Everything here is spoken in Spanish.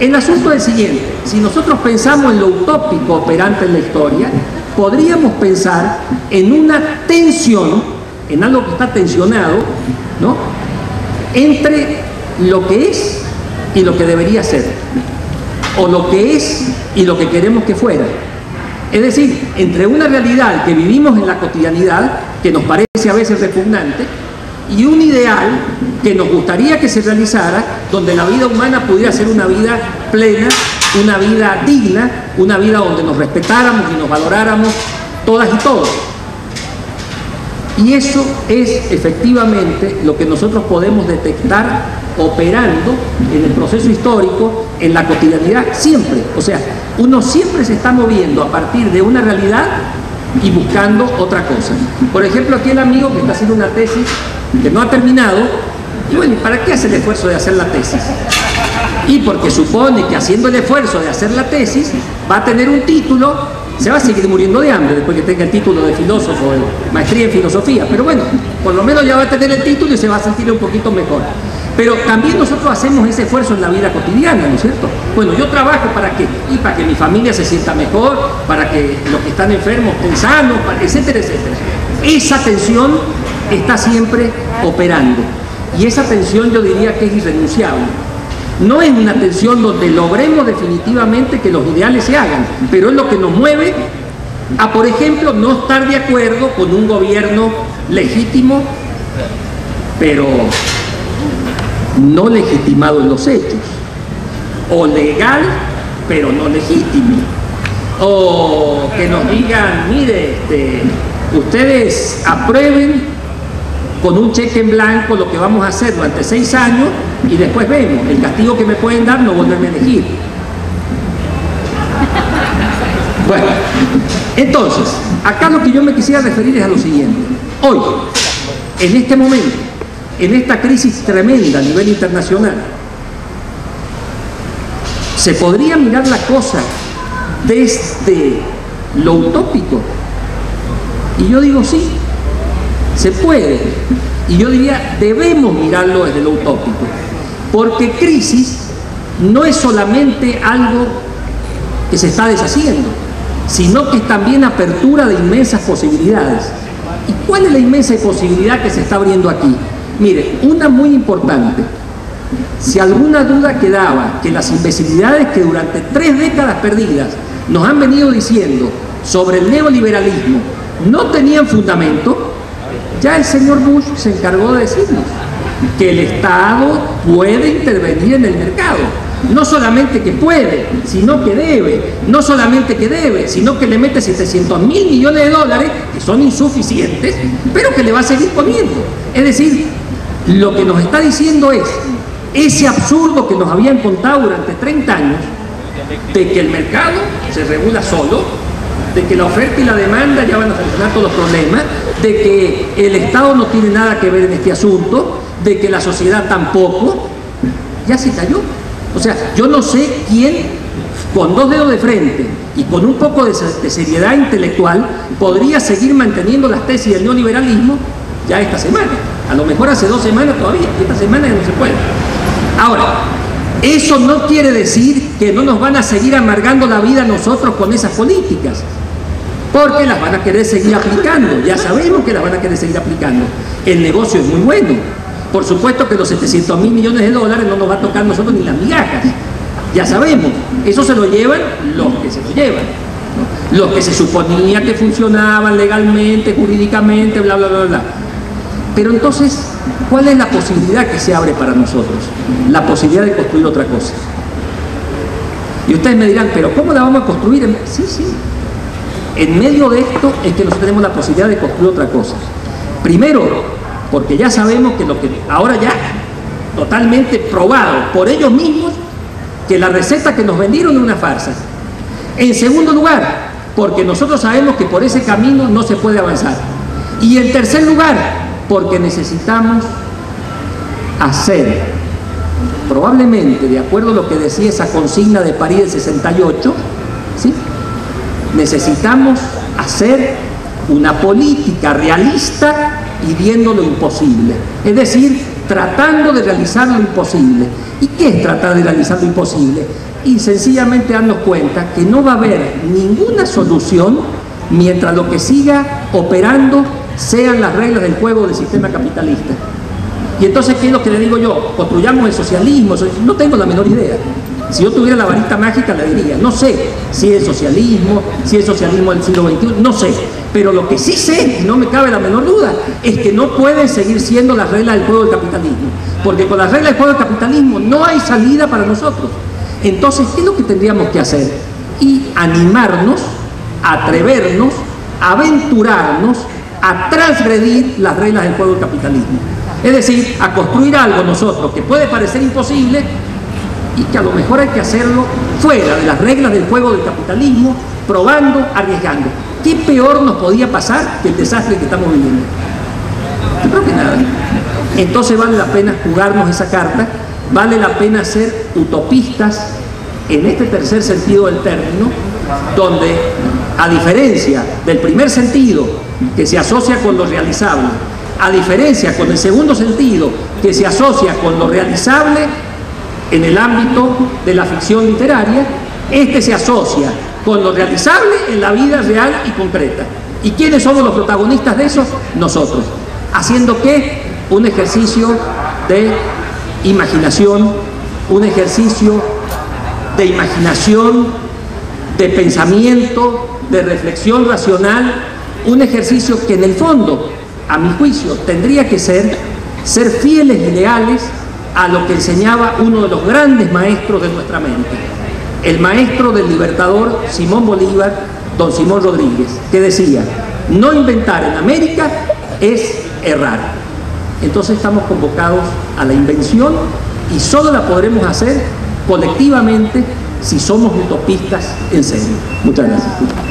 El asunto es el siguiente: si nosotros pensamos en lo utópico operante en la historia, podríamos pensar en una tensión, en algo que está tensionado, ¿no?, entre lo que es y lo que debería ser, o lo que es y lo que queremos que fuera. Es decir, entre una realidad que vivimos en la cotidianidad, que nos parece a veces repugnante, y un ideal que nos gustaría que se realizara, donde la vida humana pudiera ser una vida plena, una vida digna, una vida donde nos respetáramos y nos valoráramos todas y todos. Y eso es efectivamente lo que nosotros podemos detectar operando en el proceso histórico, en la cotidianidad, siempre. O sea, uno siempre se está moviendo a partir de una realidad y buscando otra cosa. Por ejemplo, aquí el amigo que está haciendo una tesis que no ha terminado, y bueno, ¿para qué hace el esfuerzo de hacer la tesis? Y porque supone que haciendo el esfuerzo de hacer la tesis va a tener un título, se va a seguir muriendo de hambre después que tenga el título de filósofo, de maestría en filosofía, pero bueno, por lo menos ya va a tener el título y se va a sentir un poquito mejor. Pero también nosotros hacemos ese esfuerzo en la vida cotidiana, ¿no es cierto? Bueno, yo trabajo ¿para qué? Y para que mi familia se sienta mejor, para que los que están enfermos estén sanos, etcétera, etcétera. Esa tensión está siempre operando. Y esa tensión yo diría que es irrenunciable. No es una tensión donde logremos definitivamente que los ideales se hagan, pero es lo que nos mueve a, por ejemplo, no estar de acuerdo con un gobierno legítimo, pero no legitimado en los hechos, o legal, pero no legítimo, o que nos digan, mire, ustedes aprueben con un cheque en blanco lo que vamos a hacer durante 6 años y después vemos, el castigo que me pueden dar no volverme a elegir. Bueno, entonces, acá lo que yo me quisiera referir es a lo siguiente. Hoy, en este momento, en esta crisis tremenda a nivel internacional, ¿se podría mirar la cosa desde lo utópico? Y yo digo sí, se puede. Y yo diría, debemos mirarlo desde lo utópico. Porque crisis no es solamente algo que se está deshaciendo, sino que es también apertura de inmensas posibilidades. ¿Y cuál es la inmensa posibilidad que se está abriendo aquí? Mire, una muy importante. Si alguna duda quedaba que las imbecilidades que durante 3 décadas perdidas nos han venido diciendo sobre el neoliberalismo no tenían fundamento, ya el señor Bush se encargó de decirnos que el Estado puede intervenir en el mercado. No solamente que puede, sino que debe. No solamente que debe, sino que le mete 700.000 millones de dólares, que son insuficientes, pero que le va a seguir poniendo. Es decir, lo que nos está diciendo es ese absurdo que nos habían contado durante 30 años, de que el mercado se regula solo, de que la oferta y la demanda ya van a solucionar todos los problemas, de que el Estado no tiene nada que ver en este asunto, de que la sociedad tampoco, ya se cayó. O sea, yo no sé quién, con 2 dedos de frente y con un poco de seriedad intelectual, podría seguir manteniendo las tesis del neoliberalismo ya esta semana. A lo mejor hace 2 semanas todavía, esta semana ya no se puede. Ahora, eso no quiere decir que no nos van a seguir amargando la vida nosotros con esas políticas, porque las van a querer seguir aplicando. Ya sabemos que las van a querer seguir aplicando. El negocio es muy bueno. Por supuesto que los 700.000 millones de dólares no nos va a tocar a nosotros ni las migajas. Ya sabemos. Eso se lo llevan los que se lo llevan, ¿no? Los que se suponía que funcionaban legalmente, jurídicamente, bla, bla, bla, bla. Pero entonces, ¿cuál es la posibilidad que se abre para nosotros? La posibilidad de construir otra cosa. Y ustedes me dirán, ¿pero cómo la vamos a construir? Sí, sí. En medio de esto es que nosotros tenemos la posibilidad de construir otra cosa. Primero, porque ya sabemos que lo que ahora ya totalmente probado por ellos mismos, que la receta que nos vendieron es una farsa. En segundo lugar, porque nosotros sabemos que por ese camino no se puede avanzar. Y en tercer lugar, porque necesitamos hacer, probablemente de acuerdo a lo que decía esa consigna de París del 68, ¿sí?, necesitamos hacer una política realista pidiendo lo imposible. Es decir, tratando de realizar lo imposible. ¿Y qué es tratar de realizar lo imposible? Y sencillamente darnos cuenta que no va a haber ninguna solución mientras lo que siga operando sean las reglas del juego del sistema capitalista. Y entonces, ¿qué es lo que le digo yo? Construyamos el socialismo. No tengo la menor idea. Si yo tuviera la varita mágica, le diría, no sé si es socialismo, si es socialismo del siglo XXI, no sé. Pero lo que sí sé, y no me cabe la menor duda, es que no pueden seguir siendo las reglas del juego del capitalismo. Porque con las reglas del juego del capitalismo no hay salida para nosotros. Entonces, ¿qué es lo que tendríamos que hacer? Y animarnos, atrevernos, aventurarnos a transgredir las reglas del juego del capitalismo. Es decir, a construir algo nosotros que puede parecer imposible y que a lo mejor hay que hacerlo fuera de las reglas del juego del capitalismo, probando, arriesgando. ¿Qué peor nos podía pasar que el desastre que estamos viviendo? Yo creo que nada. Entonces vale la pena jugarnos esa carta, vale la pena ser utopistas en este tercer sentido del término, donde, a diferencia del primer sentido, que se asocia con lo realizable, a diferencia con el segundo sentido, que se asocia con lo realizable en el ámbito de la ficción literaria, este se asocia con lo realizable en la vida real y concreta. ¿Y quiénes somos los protagonistas de eso? Nosotros. ¿Haciendo qué? Un ejercicio de imaginación, un ejercicio de imaginación, de pensamiento, de reflexión racional, un ejercicio que en el fondo, a mi juicio, tendría que ser fieles y leales a lo que enseñaba uno de los grandes maestros de nuestra mente, el maestro del libertador Simón Bolívar, don Simón Rodríguez, que decía, no inventar en América es errar. Entonces estamos convocados a la invención y solo la podremos hacer colectivamente si somos utopistas en serio. Muchas gracias.